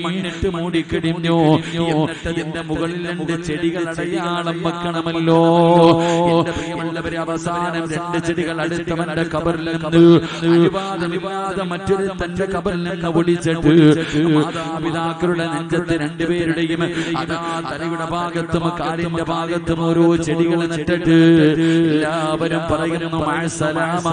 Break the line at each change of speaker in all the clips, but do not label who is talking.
മണ്ണിട്ട് മൂടിക്കഴിഞ്ഞു. എന്നിട്ടതിന്റെ മുകളിൽ 2 ചെടികൾ അടയാളം വെക്കണമല്ലോ. എന്റെ പ്രിയമുള്ളവരെ, അവസാനം 2 ചെടികൾ അടുത്തവന്റെ കബറിൽ നിന്ന് അനുവാദമില്ലാതെ മറ്റൊരു തന്റെ കബറിൽ നിന്ന് ഒടിച്ചിട്ട് മാതാപിതാക്കളുടെ നെഞ്ചത്ത് 2 പേരുടെയും അതാ തലയുടെ ഭാഗത്തും കാലിന്റെ ഭാഗത്തും ഓരോ ചെടികൾ നട്ടിട്ട് എല്ലാവരും പറയുന്നു മഅസ്സലാമ.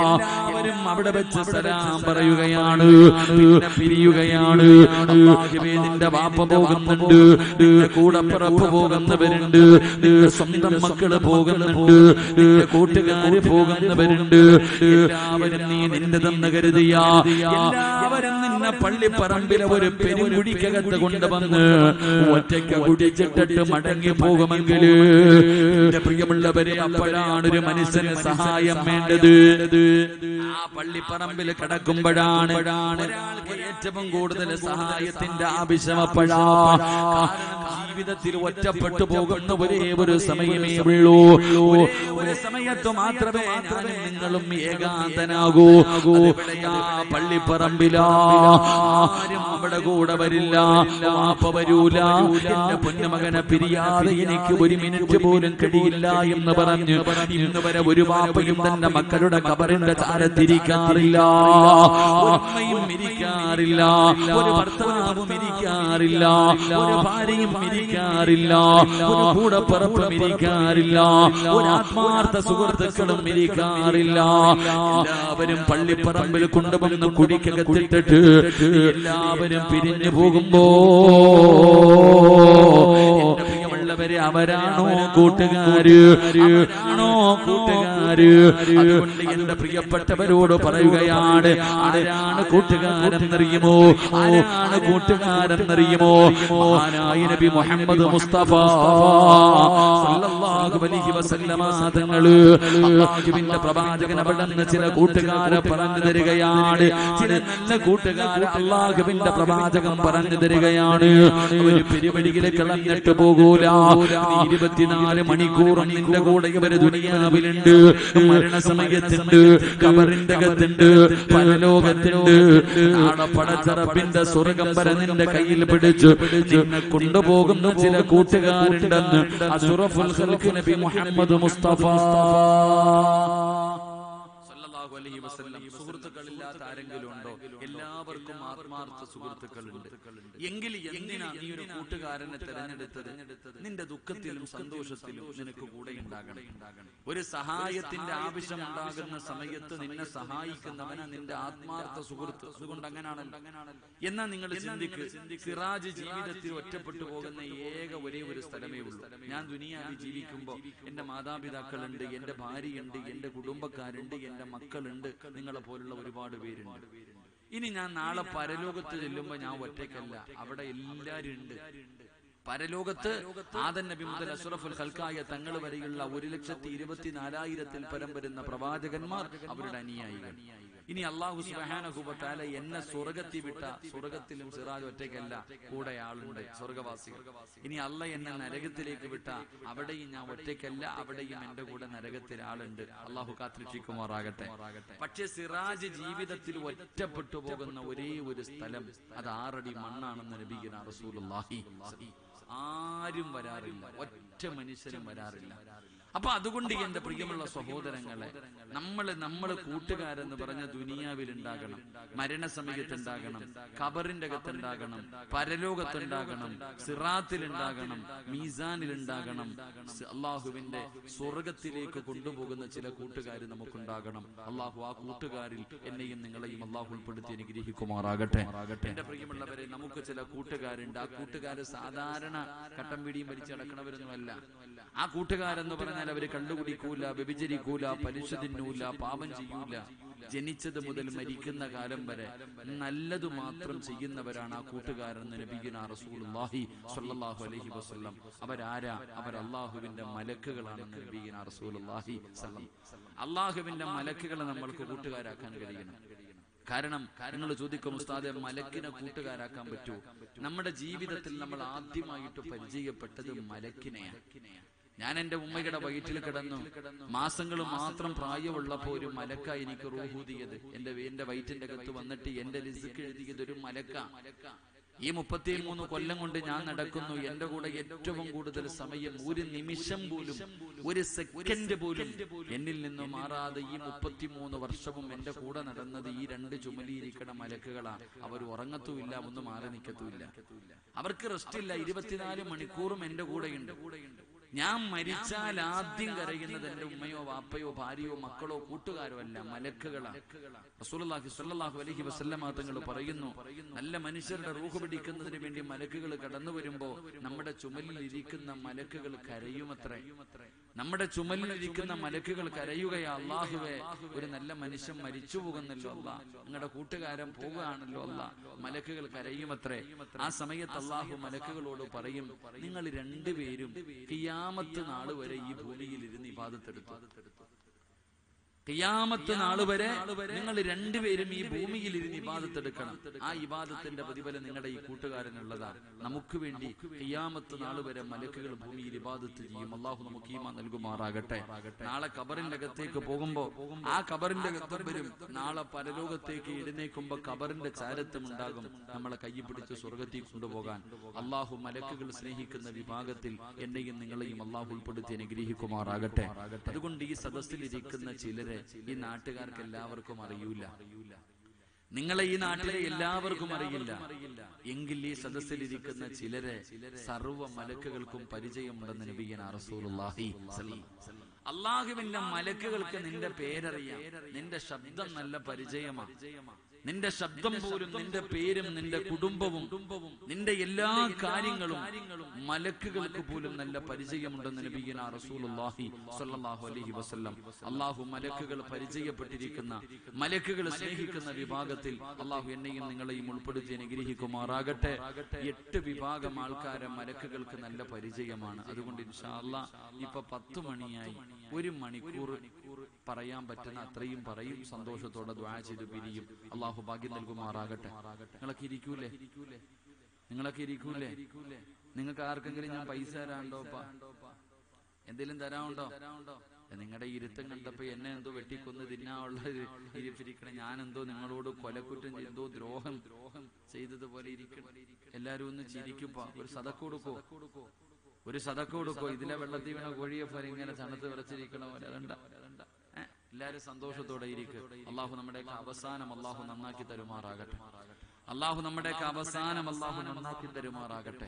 എല്ലാവരും അവിടെ വെച്ച് സലാം പറയുകയാണ്, പിന്നെ പിരിയുകയാണ്. അല്ലാഹുവേ, നിന്റെ വാപ്പ പോകുന്നുണ്ട്, നിന്റെ കൂടപ്പിറപ്പ് പോകുന്നവരുണ്ട്, നിന്റെ സ്വന്തം മക്കള് പോകുന്നുണ്ട്, നിന്റെ കൂട്ടുകാര് പോകുന്നവരുണ്ട്. എല്ലാവരും നീ നിന്റെതെന്ന് കരുതിയ എല്ലാവരും നിന്നെ പള്ളിപ്പറമ്പിലെ ഒരു പെരുകുടിക്കകത്ത് കൊണ്ടുവന്ന് ഒറ്റയ്ക്ക് കുടിച്ചിട്ടിട്ട് മടങ്ങി പോകുമെങ്കിൽ എന്റെ പ്രിയമുള്ളവരെ, അപ്പോഴാണ് ഒരു മനുഷ്യന് സഹായം വേണ്ടത്. ആ പള്ളിപ്പറമ്പിൽ കിടക്കുമ്പോഴാണ് ഒരാൾക്ക് ഏറ്റവും കൂടുതൽ സഹായത്തിന്റെ ആവശ്യം. അപ്പോഴാ ജീവിതത്തിൽ ഒറ്റപ്പെട്ടു പോകുന്ന ഒരേ ഒരു സമയമേ ഉള്ളൂ. ഒരു സമയത്ത് മാത്രമേ ഞാനും നിങ്ങളും ഏകാന്തനാകൂ. പള്ളിപ്പറമ്പിലാ, ആരും അവിടെ കൂടെ വരില്ല, വാപ്പ വരൂല. എന്റെ പൊന്നുമകനെ പിരിയാതെ എനിക്ക് 1 മിനിറ്റ് പോലും കഴിയില്ല എന്ന് പറഞ്ഞ് ഇന്ന് വരെ ഒരു വാപ്പയും തന്റെ മക്കളുടെ കബറിന്റെ ചാരത്തിരിക്കാറില്ല, ഉമ്മയും ഇരിക്കാറില്ല, ഒരു ഭർത്താവും ഇരിക്കാറില്ല, ഒരു ഭാര്യയും ഇരിക്കാറില്ല, ഒരു കൂടപ്പിറപ്പും ഇരിക്കാറില്ല, ഒരു ആത്മാർത്ഥ സുഹൃത്തുക്കളും ഇരിക്കാറില്ല. എല്ലാവരും പള്ളിപ്പറമ്പിൽ കൊണ്ടുവന്ന് കുടിക്കകത്തിട്ടിട്ട് എല്ലാവരും പിരിഞ്ഞു പോകുമ്പോ എന്റെ പ്രിയമുള്ളവരെ, അവരാണോ കൂട്ടുകാര്? അവരാണോ കൂട്ടുകാര്? അതുകൊണ്ട് എന്റെ പ്രിയപ്പെട്ടവരോട് പറയുകയാണ്, ആരാണ് കൂട്ടുകാരെന്നറിയുമോ? ആരാണ് കൂട്ടുകാരെന്നറിയുമോ? മഹാനായ നബി മുഹമ്മദ് മുസ്തഫ സല്ലല്ലാഹു അലൈഹി വസല്ലമ തങ്ങള് അല്ലാഹുവിന്റെ പ്രവാചകൻ അവിടുന്ന് ചില കൂട്ടുകാരെ പറഞ്ഞു തരികയാണ്. ചില നല്ല കൂട്ടുകാരെ അല്ലാഹുവിന്റെ പ്രവാചകൻ പറഞ്ഞു തരികയാണ്. ഒരു പരിപാടിയിൽ കളഞ്ഞിട്ട് പോകൂല. 24 മണിക്കൂറും നിന്റെ കൂടെ ഇവര് ദുനിയാവിലുണ്ട്, മരണസമയത്തുണ്ട്, കബറിന്റെ അകത്തുണ്ട്, പരലോകത്തുണ്ട്. നാളെ പടച്ചറപ്പിന്റെ സ്വർഗം വരെ നിന്റെ കയ്യിൽ പിടിച്ച് നിന്നെ കൊണ്ടുപോകുന്ന ചില കൂട്ടുകാരുണ്ടെന്ന് അഷ്റഫുൽ ഖൽഖ് നബി മുഹമ്മദ് മുസ്തഫ സല്ലല്ലാഹു അലൈഹി വസല്ലം. സുഹൃത്തുക്കളില്ലാത്ത ആരെങ്കിലും ഉണ്ടോ? എല്ലാവർക്കും ആത്മാർത്ഥ സുഹൃത്തുക്കളുണ്ട്. എങ്കിൽ എന്തിനാ നീ ഒരു കൂട്ടുകാരനെ തെരഞ്ഞെടുത്തത്? നിന്റെ ദുഃഖത്തിലും സന്തോഷത്തിലും നിനക്ക് കൂടെ ഉണ്ടാകണം. ഒരു സഹായത്തിന്റെ ആവശ്യം ഉണ്ടാകുന്ന സമയത്ത് നിന്നെ സഹായിക്കുന്നവനാ നിന്റെ ആത്മാർത്ഥ സുഹൃത്ത്. അതുകൊണ്ട് അങ്ങനാണല്ലോ. എന്നാ നിങ്ങൾ ചിന്തിക്ക്, സിറാജ് ജീവിതത്തിൽ ഒറ്റപ്പെട്ടു പോകുന്ന ഒരേ ഒരു സ്ഥലമേ ഉള്ളൂ. ഞാൻ ദുനിയാവിൽ ജീവിക്കുമ്പോ എന്റെ മാതാപിതാക്കളുണ്ട്, എന്റെ ഭാര്യയുണ്ട്, എന്റെ കുടുംബക്കാരുണ്ട്, എന്റെ മക്കളുണ്ട്, നിങ്ങളെ പോലുള്ള ഒരുപാട് പേരുണ്ട്. ഇനി ഞാൻ നാളെ പരലോകത്ത് ചെല്ലുമ്പോ ഞാൻ ഒറ്റയ്ക്കല്ല, അവിടെ എല്ലാരും ഉണ്ട്. പരലോകത്ത് ആദം നബി മുതൽ അഷ്റഫുൽ ഖൽഖായ തങ്ങൾ വരെയുള്ള 1,24,000-ൽ പരം വരുന്ന പ്രവാചകന്മാർ, അവരുടെ അനുയായികൾ. ഇനി അല്ലാഹു സുബ്ഹാനഹു വ തആല എന്നെ സ്വർഗ്ഗത്തിൽ വിട്ട, സ്വർഗ്ഗത്തിലും സിറാജ് ഒറ്റയ്ക്കല്ല, കൂടെ ആളുണ്ട്, സ്വർഗ്ഗവാസികൾ. ഇനി അല്ല എന്നെ നരകത്തിലേക്ക് വിട്ട, അവിടെയും ഞാൻ ഒറ്റയ്ക്കല്ല, അവിടെയും എന്റെ കൂടെ നരകത്തിൽ ആളുണ്ട്. അല്ലാഹു കാത്തിരക്ഷിക്കുമാറാകട്ടെ. പക്ഷെ സിറാജ് ജീവിതത്തിൽ ഒറ്റപ്പെട്ടു പോകുന്ന ഒരേ ഒരു സ്ഥലം, അത് 6 അടി മണ്ണാണെന്ന് നബിയുനാ റസൂലുള്ളാഹി. ആരും വരാറില്ല, ഒറ്റ മനുഷ്യരും വരാറില്ല. അപ്പൊ അതുകൊണ്ട് എന്റെ പ്രിയമുള്ള സഹോദരങ്ങളെ, നമ്മള് കൂട്ടുകാരെന്ന് പറഞ്ഞ ദുനിയാവിൽ ഉണ്ടാകണം, മരണസമയത്തുണ്ടാകണം, ഖബറിന്റെ അകത്തുണ്ടാകണം, പരലോകത്തുണ്ടാകണം, സിറാത്തിൽ ഉണ്ടാകണം, മീസാനിൽ ഉണ്ടാകണം. അള്ളാഹുവിന്റെ സ്വർഗത്തിലേക്ക് കൊണ്ടുപോകുന്ന ചില കൂട്ടുകാർ നമുക്കുണ്ടാകണം. അള്ളാഹു ആ കൂട്ടുകാരിൽ എന്നെയും നിങ്ങളെയും അള്ളാഹു ഉൾപ്പെടുത്തി അനുഗ്രഹിക്കുമാറാകട്ടെ. എന്റെ പ്രിയമുള്ളവരെ, നമുക്ക് ചില കൂട്ടുകാരുണ്ട്. ആ കൂട്ടുകാര് സാധാരണ കട്ടം പിടിയും വലിച്ച് നടക്കണവരൊന്നുമല്ല. ആ കൂട്ടുകാരെന്ന് പറഞ്ഞാൽ അവര് കണ്ടുകുടിക്കൂല, വ്യഭിചരിക്കൂല, പലിശ തിന്നൂല, പാപം ചെയ്യൂല. ജനിച്ചത് മുതൽ മരിക്കുന്ന കാലം വരെ നല്ലതു മാത്രം ചെയ്യുന്നവരാണ് ആ കൂട്ടുകാരെന്ന് നബിയുനാ റസൂലുള്ളാഹി സ്വല്ലല്ലാഹു അലൈഹി വസല്ലം. അവരാരാ? അവർ അല്ലാഹുവിന്റെ മലക്കുകളാണെന്ന് നബിയുനാ റസൂലുള്ളാഹി സ്വല്ലം. അല്ലാഹുവിന്റെ മലക്കുകളെ നമ്മൾക്ക് കൂട്ടുകാരാക്കാൻ കഴിയണം. കാരണം നിങ്ങൾ ചോദിക്കും, ഉസ്താദെ മലക്കിനെ കൂട്ടുകാരാക്കാൻ പറ്റുമോ? നമ്മുടെ ജീവിതത്തിൽ നമ്മൾ ആദ്യമായിട്ട് പരിചയപ്പെട്ടത് മലക്കിനെയാണ്. ഞാൻ എന്റെ ഉമ്മയുടെ വയറ്റിൽ കിടന്നു. മാസങ്ങൾ മാത്രം പ്രായമുള്ളപ്പോ ഒരു മലക്ക എനിക്ക് റൂഹൂതിയത്. എന്റെ വയറ്റിന്റെ അകത്ത് വന്നിട്ട് എന്റെ റിസ്ക് എഴുതിയത് ഒരു മലക്ക. ഈ 33 കൊല്ലം കൊണ്ട് ഞാൻ നടക്കുന്നു. എന്റെ കൂടെ ഏറ്റവും കൂടുതൽ സമയം, ഒരു നിമിഷം പോലും, ഒരു സെക്കൻഡ് പോലും എന്നിൽ നിന്ന് മാറാതെ ഈ 33 വർഷവും എന്റെ കൂടെ നടന്നത് ഈ 2 ചുമലിയിരിക്കണ മലക്കുകളാണ്. അവർ ഉറങ്ങത്തുമില്ല, ഒന്ന് മാറി നിൽക്കത്തുമില്ല, അവർക്ക് റെസ്റ്റ് ഇല്ല. 24 മണിക്കൂറും എന്റെ കൂടെയുണ്ട്. ഞാൻ മരിച്ചാൽ ആദ്യം കരയുന്നത് എന്റെ ഉമ്മയോ വാപ്പയോ ഭാര്യയോ മക്കളോ കൂട്ടുകാരോ അല്ല, മലക്കുകളാണ്. റസൂലുള്ളാഹി സ്വല്ലല്ലാഹു അലൈഹി വസല്ലമ തങ്ങൾ പറയുന്നു, നല്ല മനുഷ്യരുടെ റൂഹ് പിടിക്കുന്നതിന് വേണ്ടി മലക്കുകൾ കടന്നു വരുമ്പോ നമ്മുടെ ചുമലിൽ ഇരിക്കുന്ന മലക്കുകൾ കരയുമത്രേ. നമ്മുടെ ചുമലിൽ ഇരിക്കുന്ന മലക്കുകൾ കരയുകയാ, അല്ലാഹുവേ, ഒരു നല്ല മനുഷ്യൻ മരിച്ചു പോകുന്നല്ലോ അല്ലാ, നിങ്ങളുടെ കൂട്ടുകാരൻ പോകുകയാണല്ലോ അല്ലാ. മലക്കുകൾ കരയുമത്രേ. ആ സമയത്ത് അല്ലാഹു മലക്കുകളോട് പറയും, നിങ്ങൾ രണ്ടുപേരും ഖിയാമത്ത് നാൾ വരെ ഈ ഭൂമിയിൽ ഇരുന്ന് ഇബാദത്തെടുത്തു. ഖിയാമത്ത് നാൾ വരെ നിങ്ങൾ രണ്ടുപേരും ഈ ഭൂമിയിൽ ഇരുന്ന് ഇബാദത്തെടുക്കണം. ആ ഇബാദത്തിന്റെ പ്രതിഫലം നിങ്ങളുടെ ഈ കൂട്ടുകാരനുള്ളതാണ്. നമുക്ക് വേണ്ടി ഖിയാമത്ത് നാൾ വരെ മലക്കുകൾ ഭൂമിയിൽ ഇബാദത്ത് ചെയ്യും. അല്ലാഹു നമുക്ക് ഈമാൻ നൽകുമാറാകട്ടെ. നാളെ ഖബറിന്റെ അകത്തേക്ക് പോകുമ്പോ ആ ഖബറിന്റെ അകത്തും വരും. നാളെ പരലോകത്തേക്ക് എഴുന്നേക്കുമ്പോ ഖബറിന്റെ ചാരത്വം ഉണ്ടാകും. നമ്മളെ കൈ പിടിച്ച് സ്വർഗത്തിൽ കൊണ്ടുപോകാൻ അല്ലാഹു മലക്കുകൾ സ്നേഹിക്കുന്ന വിഭാഗത്തിൽ എന്നെയും നിങ്ങളെയും അല്ലാഹു ഉൾപ്പെടുത്തി അനുഗ്രഹിക്കുമാറാകട്ടെ. അതുകൊണ്ട് ഈ സദസ്സിലിരിക്കുന്ന ചിലരെ ഈ നാട്ടുകാർക്ക് എല്ലാവർക്കും അറിയൂല, നിങ്ങളെ ഈ നാട്ടിലെ എല്ലാവർക്കും അറിയില്ല. എങ്കിൽ ഈ സദസ്സിലിരിക്കുന്ന ചിലരെ സർവ്വ മലക്കുകൾക്കും പരിചയമുണ്ടെന്ന് നബിയനാ റസൂലുള്ളാഹി സ്വല്ലല്ലാഹു അലൈഹി വസല്ലം. അല്ലാഹുവിന്റെ മലക്കുകൾക്ക് നിന്റെ പേരറിയാം, നിന്റെ ശബ്ദം നല്ല പരിചയമാണ്. നിന്റെ ശബ്ദം പോലും, നിന്റെ പേരും, നിന്റെ കുടുംബവും, നിന്റെ എല്ലാ കാര്യങ്ങളും മലക്കുകൾക്ക് പോലും നല്ല പരിചയമുണ്ടെന്ന് നബിയനാ റസൂലുള്ളാഹി സ്വല്ലല്ലാഹു അലൈഹി വസല്ലം. അല്ലാഹു മലക്കുകൾ പരിചയപ്പെട്ടിരിക്കുന്ന, മലക്കുകൾ സ്നേഹിക്കുന്ന വിഭാഗത്തിൽ അല്ലാഹു എന്നെയും നിങ്ങളെയും ഉൾപ്പെടുത്തി അനുഗ്രഹിക്കുമാറാകട്ടെ. 8 വിഭാഗം ആൾക്കാരെ മലക്കുകൾക്ക് നല്ല പരിചയമാണ്. അതുകൊണ്ട് ഇൻഷാ അല്ലാഹ് ഇപ്പൊ 10 മണിയായി, 1 മണിക്കൂർ പറയാൻ പറ്റുന്ന അത്രയും പറയും. സന്തോഷത്തോടെ ദുആ ചെയ്ത് പിരിയും. അല്ലാഹു ഭാഗ്യം നൽകുമാറാകട്ടെ. നിങ്ങളൊക്കെ ഇരിക്കൂലേ? നിങ്ങൾക്ക് ആർക്കെങ്കിലും ഞാൻ പൈസ തരാണ്ടോപ്പാ, എന്തെങ്കിലും തരാനുണ്ടോ? നിങ്ങളുടെ ഇരുത്തം കണ്ടപ്പോ എന്നെ എന്തോ വെട്ടിക്കൊന്ന് തിന്നാനുള്ള ഇരിപ്പിരിക്കണം. ഞാനെന്തോ നിങ്ങളോട് കൊലക്കുറ്റം ചെയ്തോ ദ്രോഹം ചെയ്തതുപോലെ ഇരിക്കണം. എല്ലാരും ഒന്ന് ചിരിക്കുമ്പോ ഒരു സദക്ക കൊടുക്കോ, ഒരു സദക്ക കൊടുക്കോ. ഇതിലെ വെള്ളത്തിൽ വീണ കോഴിയെ പോലെ ഇങ്ങനെ തണുത്ത് വിറച്ചിരിക്കണ പോലെ. അതണ്ട, എല്ലാരും സന്തോഷത്തോടെ ഇരിക്കും. അള്ളാഹു നമ്മുടെയൊക്കെ അവസാനം അള്ളാഹു നന്നാക്കി തരുമാറാകട്ടെ. അള്ളാഹു നമ്മുടെയൊക്കെ അവസാനം അള്ളാഹു നന്നാക്കി തരുമാറാകട്ടെ.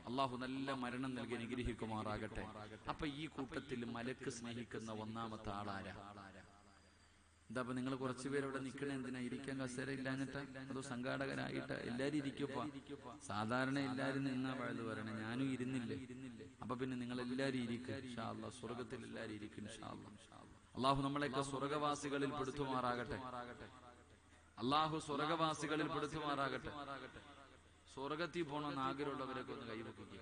അള്ളാഹു നല്ല മരണം നൽകി അനുഗ്രഹിക്കുമാറാകട്ടെ. അപ്പൊ ഈ കൂട്ടത്തിൽ മലക്ക് സ്നേഹിക്കുന്ന ഒന്നാമത്തെ ആളാരാ? എന്താ അപ്പൊ നിങ്ങൾ കുറച്ചുപേര് അവിടെ നിൽക്കണേ? എന്തിനാ? ഇരിക്കാൻ കസേര ഇല്ലാഞ്ഞിട്ടാ അതോ സംഘാടകരായിട്ട്? എല്ലാരും ഇരിക്കപ്പാ. സാധാരണ എല്ലാരും നിന്നാ വഴുത് പറയണേ, ഞാനും ഇരുന്നില്ലേ. അപ്പൊ പിന്നെ നിങ്ങൾ എല്ലാരും ഇരിക്കും ഇൻഷാ അല്ലാഹ്. സ്വർഗത്തിൽ എല്ലാരും ഇരിക്കും ഇൻഷാ അല്ലാഹ്. അള്ളാഹു നമ്മളെയൊക്കെ സ്വർഗവാസികളിൽ പെടുത്തുമാറാകട്ടെ. അള്ളാഹു സ്വർഗവാസികളിൽ പെടുത്തുമാറാകട്ടെ. സ്വർഗത്തിൽ പോകണമെന്ന് ആഗ്രഹമുള്ളവരൊക്കെ ഒന്ന് കൈവക്കുക.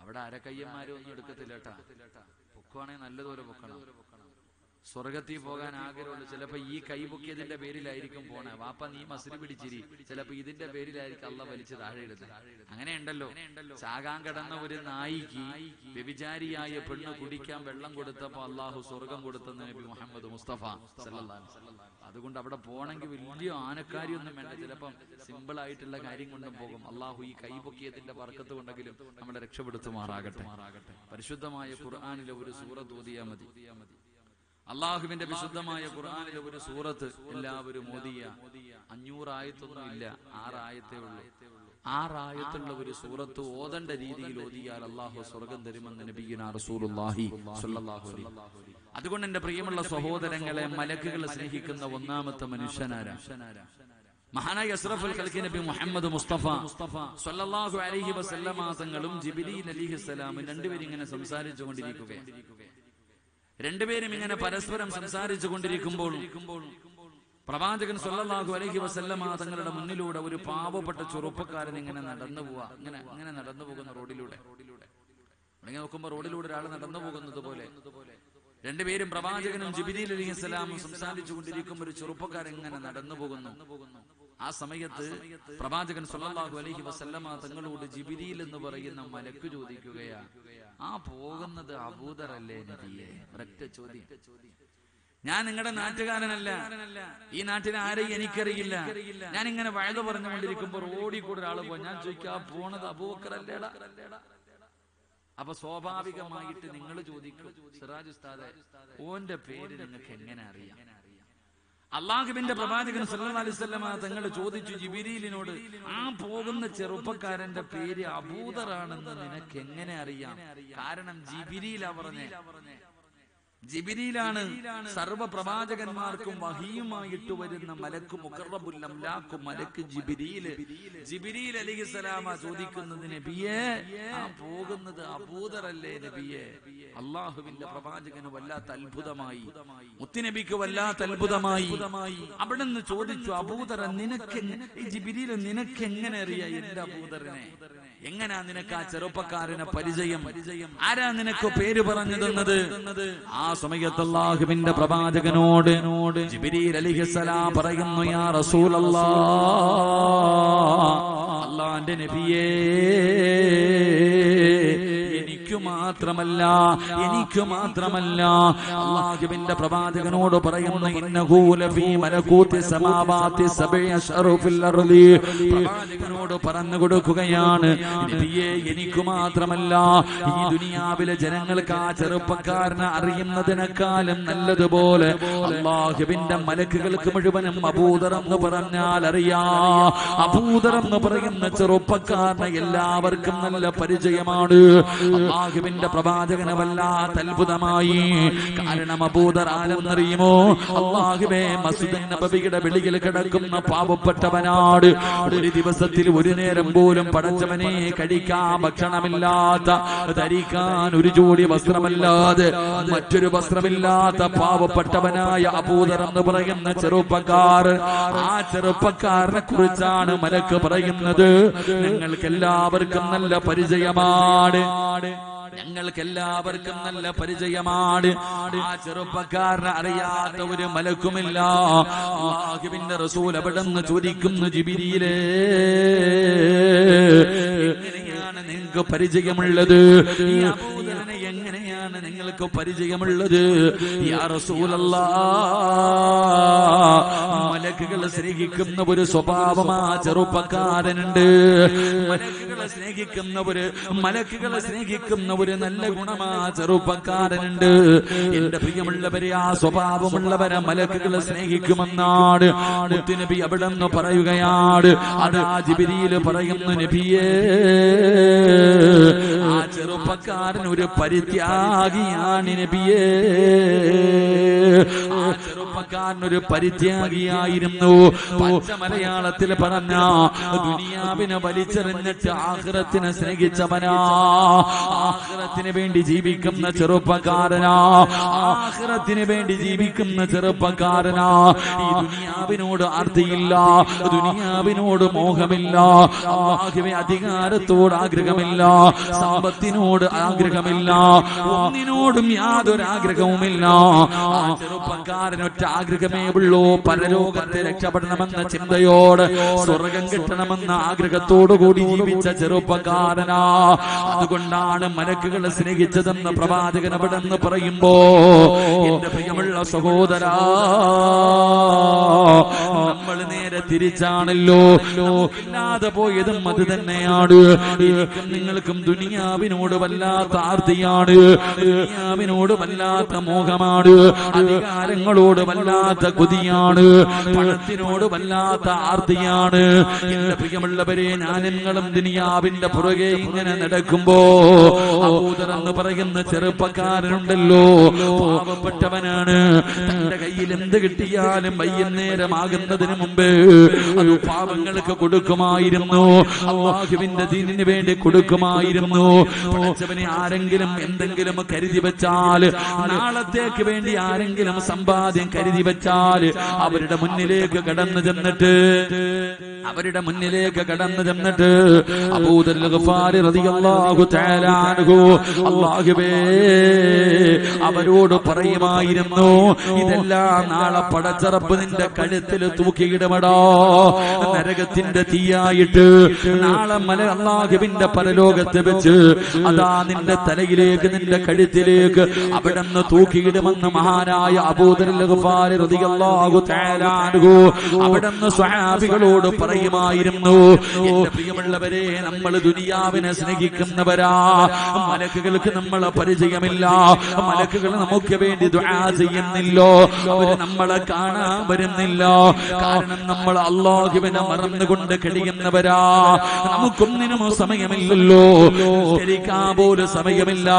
അവിടെ അരക്കയ്യന്മാരും ഒന്നും എടുക്കത്തില്ല കേട്ടാ. പൊക്കുവാണെങ്കിൽ നല്ലതുപോലെ പൊക്കണം. സ്വർഗത്തിൽ പോകാൻ ആഗ്രഹമുള്ളൂ. ചിലപ്പോ ഈ കൈ പൊക്കിയതിന്റെ പേരിലായിരിക്കും പോണേ. വാപ്പ നീ മസിൽ പിടിച്ചിരി, ചിലപ്പോ ഇതിന്റെ പേരിലായിരിക്കും അള്ള വലിച്ച് താഴെ ഇടുന്നത്. അങ്ങനെ ഉണ്ടല്ലോ. ചാകാൻ കിടന്ന ഒരു നായിക്ക് വ്യഭിചാരിയായ പെണ്ണ് കുടിക്കാൻ വെള്ളം കൊടുത്തപ്പോ അള്ളാഹു സ്വർഗം കൊടുത്തെന്ന് നബി മുഹമ്മദ് മുസ്തഫ സല്ലല്ലാഹു അലൈഹി വസല്ലം. അതുകൊണ്ട് അവിടെ പോണെങ്കിൽ വലിയ ആനക്കാരിയൊന്നും വേണ്ട. ചിലപ്പം സിമ്പിൾ ആയിട്ടുള്ള കാര്യം കൊണ്ടും പോകും. അള്ളാഹു ഈ കൈ പൊക്കിയതിന്റെ ബർക്കത്ത് കൊണ്ടെങ്കിലും നമ്മളെ രക്ഷപ്പെടുത്തുമാറാകട്ടെ. പരിശുദ്ധമായ ഖുർആനിലെ ഒരു സൂറത്ത് ഓതിയാ മതി. അള്ളാഹുവിന്റെ വിശുദ്ധമായ ഖുർആനിലെ ഒരു സൂറത്ത് എല്ലാവരും ഓതിയ 500 ആയത്തൊന്നും ഇല്ല, 6 ആയത്തേ ഉള്ളൂ. 6 ആയത്തുള്ള ഒരു സൂറത്ത് ഓതേണ്ട രീതിയിൽ ഓതിയാൽ അള്ളാഹു സ്വർഗം തരുമെന്ന് നബിയുനാ റസൂലുള്ളാഹി സ്വല്ലല്ലാഹു അലൈഹി വസല്ലം. അതുകൊണ്ട് എന്റെ പ്രിയമുള്ള സഹോദരങ്ങളെ, മലക്കുകളെ സ്നേഹിക്കുന്ന ഒന്നാമത്തെ മനുഷ്യനാരാ? മഹാനായ അഷ്റഫുൽ ഖൽഖി നബി മുഹമ്മദ് മുസ്തഫ സ്വല്ലല്ലാഹു അലൈഹി വസല്ലമ തങ്ങളും ജിബ്രീൽ അലൈഹിസ്സലാമും രണ്ടുപേരും ഇങ്ങനെ സംസാരിച്ചു കൊണ്ടിരിക്കുകയാണ്. രണ്ടുപേരും ഇങ്ങനെ പരസ്പരം സംസാരിച്ചു കൊണ്ടിരിക്കുമ്പോൾ പ്രവാചകൻ സ്വല്ലല്ലാഹു അലൈഹി വസല്ലമ തങ്ങളുടെ മുന്നിലൂടെ ഒരു പാവപ്പെട്ട ചെറുപ്പക്കാരൻ ഇങ്ങനെ നടന്നു പോവാ. ഇങ്ങനെ നടന്നു പോകുന്ന റോഡിലൂടെ നോക്കുമ്പോ റോഡിലൂടെ ഒരാൾ നടന്നു പോകുന്നത് പോലെ രണ്ടുപേരും പ്രവാചകനും ജിബ്രീൽ അലൈഹിസ്സലാമും സംസാരിച്ചു കൊണ്ടിരിക്കുമ്പോൾ ഒരു ചെറുപ്പക്കാരൻ ഇങ്ങനെ നടന്നു പോകുന്നു. ആ സമയത്ത് പ്രവാചകൻ സല്ലല്ലാഹു അലൈഹി വസല്ലമ തങ്ങളോട് ജിബ്രീൽ എന്ന് പറയുന്ന മലക്ക് ചോദിക്കുകയാ, ആ പോകുന്നത് അബൂദറല്ലേ നബിയെ? ഒരൊറ്റ ചോദ്യം. ഞാൻ നിങ്ങളുടെ നാട്ടുകാരനല്ല, ഈ നാട്ടിൽ ആരെയും എനിക്കറിയില്ല. ഞാൻ ഇങ്ങനെ വഴുത പറഞ്ഞുകൊണ്ടിരിക്കുമ്പോൾ റോഡിൽ കൂടെ ഒരാൾ പോയി, ഞാൻ ചോദിക്കാ പോണത് അബൂബക്കറല്ലേടാ? അപ്പൊ സ്വാഭാവികമായിട്ട് നിങ്ങൾ ചോദിക്കും, സിറാജ് ഉസ്താദെ ഓന്റെ പേര് നിങ്ങൾക്ക് എങ്ങനെ അറിയാം? അള്ളാഹുവിന്റെ പ്രവാചകൻ സല്ലല്ലാഹു അലൈഹി വസല്ലമ തങ്ങൾ ചോദിച്ചു ജിബ്രീലിനോട്, ആ പോകുന്ന ചെറുപ്പക്കാരന്റെ പേര് അബൂദറാണെന്ന് നിനക്ക് എങ്ങനെ അറിയാം? കാരണം ജിബ്രീലാ പറഞ്ഞേ. ജിബ്രീലാണ് സർവ്വ പ്രവാചകന്മാർക്കും വഹിയുമായിട്ട് വരുന്ന മലക്ക്, മുഖറബുൽ അംലാഖ് മലക്ക് ജിബ്രീൽ. ജിബ്രീൽ അലൈഹിസ്സലാമ ചോദിക്കുന്നത്, നബിയേ ആ പോകുന്നത് അബൂദറല്ലേ നബിയേ? അള്ളാഹുവിന്റെ പ്രവാചകന് വല്ലാത്ത അത്ഭുതമായി, മുത്തുനബിക്ക് വല്ലാത്ത അത്ഭുതമായി. അവിടുന്ന് ചോദിച്ചു, അബൂദർ നിനക്ക് ഈ ജിബ്രീൽ നിനക്ക് എങ്ങനെ അറിയാം എന്റെ അബൂദറിനെ? എങ്ങനാ നിനക്ക് ആ ചെറുപ്പക്കാരനെ പരിചയം? ആരാ നിനക്ക് പേര് പറഞ്ഞു തന്നത്? ആ സമയത്ത് അല്ലാഹുവിന്റെ പ്രവാചകനോട് ജിബ്രീൽ അലൈഹിസ്സലാം പറയുന്നു, യാ റസൂലല്ലാഹ്, അല്ലാഹുവിന്റെ നബിയേ, എനിക്ക് മാത്രമല്ല അല്ലാഹുവിന്റെ പ്രവാചകനോട് പറയുന്നു, ഇന്നഹു ലഫീ മലകൂതി സമാവാതി സബഇ അശ്റഫിൽ അർളി. പ്രവാചകനോട് പറഞ്ഞു കൊടുക്കുകയാണ്, നബിയേ എനിക്ക് മാത്രമല്ല ഈ ദുനിയാവിലെ ജനങ്ങൾക്ക് ആ ചെറുപ്പക്കാരനെ അറിയുന്നതിനേക്കാളും നല്ലതുപോലെ അല്ലാഹുവിന്റെ മലക്കുകൾക്ക് മുഴുവനും അബൂദർ എന്ന് പറഞ്ഞാൽ അറിയാ. അബൂദർ എന്ന് പറയുന്ന ചെറുപ്പക്കാരനെ എല്ലാവർക്കും നല്ല പരിചയമാണ്. അല്ലാഹുവിന്റെ പ്രവാചകന് വല്ലാത്ത അത്ഭുതമായി. കാരണം അബൂദർ ആരെന്നറിയുമോ? അല്ലാഹുവേ, മസ്ജിദ് നബവിയുടെ വെളിയിൽ കിടക്കുന്ന പാവപ്പെട്ടവനാണ്. ഒരു ദിവസത്തിൽ ഒരു നേരം പോലും പടച്ചവനെ കഴിക്കാൻ ഭക്ഷണമില്ലാത്ത, ധരിക്കാൻ ഒരു ജോഡി വസ്ത്രമല്ലാതെ മറ്റൊരു വസ്ത്രമില്ലാത്ത പാവപ്പെട്ടവനായ അബൂദർ എന്ന് പറയുന്ന ചെറുപ്പക്കാർ. ആ ചെറുപ്പക്കാരനെ കുറിച്ചാണ് മലക്ക് പറയുന്നത്, നിങ്ങൾക്ക് എല്ലാവർക്കും നല്ല പരിചയമാണ്. ആ ചെറുപ്പക്കാരനെ അറിയാത്ത ഒരു മലക്കുമില്ല. അല്ലാഹുവിന്റെ റസൂൽ അവിടുന്ന് ചോദിക്കുന്നു, ജിബ്രീലേ, എങ്ങനെയാണ് നിങ്ങൾക്ക് പരിചയമുള്ളത്? ഈ അബൂദറിനെ എങ്ങനെയാണ് നിങ്ങൾക്ക് പരിചയമുള്ളത്? യാ റസൂലല്ലാഹ്, മലക്കുകളെ സ്നേഹിക്കുന്ന ഒരു സ്വഭാവം ആ ചെറുപ്പക്കാരനുണ്ട്. മലക്കുകളെ സ്നേഹിക്കുന്ന ഒരു നല്ല ഗുണമാ ചെറുപ്പക്കാരനുണ്ട്. എന്റെ പ്രിയമുള്ളവരെ, ആ സ്വഭാവമുള്ളവരെ മലക്കുകളെ സ്നേഹിക്കുമെന്നാണ് മുത്തുനബി അവിടെ നിന്ന് പറയുകയാണ്. അതാ ജിബ്രീൽ പറയുന്നു, നബിയേ, ആ ചെറുപ്പക്കാരൻ ഒരു പരിത്യാഗിയാണ് നബിയേ. ആ ചെറുപ്പക്കാരൻ ഒരു പരിത്യാഗിയായിരുന്നു. പച്ച മലയാളത്തിൽ പറഞ്ഞ ദുനിയാവിനെ വലിച്ചെറിഞ്ഞിട്ട് ആഖിറത്തിനെ സ്നേഹിച്ചവനാ. ആഖിറത്തിന് വേണ്ടി ജീവിക്കുന്ന ചെറുപ്പക്കാരനാ. ആഖിറത്തിന് വേണ്ടി ജീവിക്കുന്ന ചെറുപ്പക്കാരനാ. ഈ ദുനിയാവിനോട് ആർത്തിയില്ല, ദുനിയാവിനോട് മോഹമില്ല, അല്ലാഹുവേ അധികാരത്തോട് ആഗ്രഹമില്ല, സമ്പത്തിനോട് ആഗ്രഹമില്ല, ഒന്നിനോടും യാതൊരു ആഗ്രഹവുമില്ല. ആ ചെറുപ്പക്കാരനൊറ്റ ആഗ്രഹമേ ഉള്ളൂ, പരലോകത്തെ രക്ഷപ്പെടണമെന്ന ചിന്തയോട്, സ്വർഗം കിട്ടണമെന്ന ആഗ്രഹത്തോടു കൂടി ജീവിച്ച ചെറുപ്പക്കാരനാ. അതുകൊണ്ടാണ് മലക്കുകളെ സ്നേഹിച്ചതെന്ന് പ്രവാചകൻ അവിടെ നിന്ന് പറയുമ്പോ, എന്റെ പ്രിയമുള്ള സഹോദരാ, നമ്മൾ നേരെ തിരിച്ചാണല്ലോ. ഇല്ലാതെ പോയതും അത് തന്നെയാണ്. എനിക്കും നിങ്ങൾക്കും ദുനിയാവിനോട് വല്ലാത്ത ആർത്തിയാണ്, ദുനിയാവിനോട് വല്ലാത്ത മോഹമാണ്, അധികാരങ്ങളോട് വല്ലാത്ത കൊതിയാണ്, പണത്തിനോട് വല്ലാത്ത ആർത്തിയാണ്. എന്റെ പ്രിയമുള്ളവരെ, ഞാനും ദുനിയാവിന്റെ പുറകെ ഇങ്ങനെ നടക്കുമ്പോ അബൂദർ എന്ന് പറയുന്ന ചെറുപ്പക്കാരനുണ്ടല്ലോ, പാവപ്പെട്ടവനാണ്. തന്റെ കയ്യിൽ എന്ത് കിട്ടിയാലും വൈകുന്നേരമാകുന്നതിന് മുമ്പ് അത് പാവങ്ങൾക്ക് കൊടുക്കുമായിരുന്നു, അല്ലാഹുവിന്റെ ദീനിന് വേണ്ടി കൊടുക്കുമായിരുന്നു. പഠിച്ചവനെ ആരെങ്കിലും എന്തെങ്കിലും കരുതി വെച്ചാൽ, നാളത്തേക്ക് വേണ്ടി ആരെങ്കിലും സമ്പാദ്യം കരുതി വെച്ചാൽ അവരുടെ മുന്നിലേക്ക് കടന്നു ചെന്നിട്ട് അബൂദർ ഗഫാരി റളിയല്ലാഹു തആല അൻഹു അല്ലാഹുവേ അവരോട് പറയുമായിരുന്നു, ഇതെല്ലാം നാളെ പടച്ചറപ്പ് നിന്റെ കഴുത്തിൽ തൂക്കിയിടുമടാ. നരകത്തിന്റെ തീയായിട്ട് നാളെ അല്ലാഹുവിന്റെ പരലോകത്ത് വെച്ച് അതാ നിന്റെ തലയിലേക്ക് നിന്റെ കഴുത്തിലേക്ക് അവിടുന്ന് തൂക്കിയിടുമെന്ന് മഹാനായ അബൂദർ ഗഫാരി റളിയല്ലാഹു തആല അൻഹു അവിടുന്ന് സ്വഹാബികളോട് പറയുമായിരുന്നു. എന്റെ പ്രിയമുള്ളവരെ, നമ്മൾ ദുനിയാവിനെ സ്നേഹിക്കുന്നവരാ. മലക്കുകൾക്ക് നമ്മളെ പരിചയമില്ല, മലക്കുകൾ നമുക്ക് വേണ്ടി ദുആ ചെയ്യുന്നില്ലോ, അവര് നമ്മളെ കാണാൻ വരുന്നില്ല. കാരണം നമ്മൾ അല്ലാഹുവിനെ മറന്നുകൊണ്ട് കഴിയുന്നവരാ. നമുക്കൊന്നിനും സമയമില്ലല്ലോ, ശരിക്കാൻ പോലും സമയമില്ല,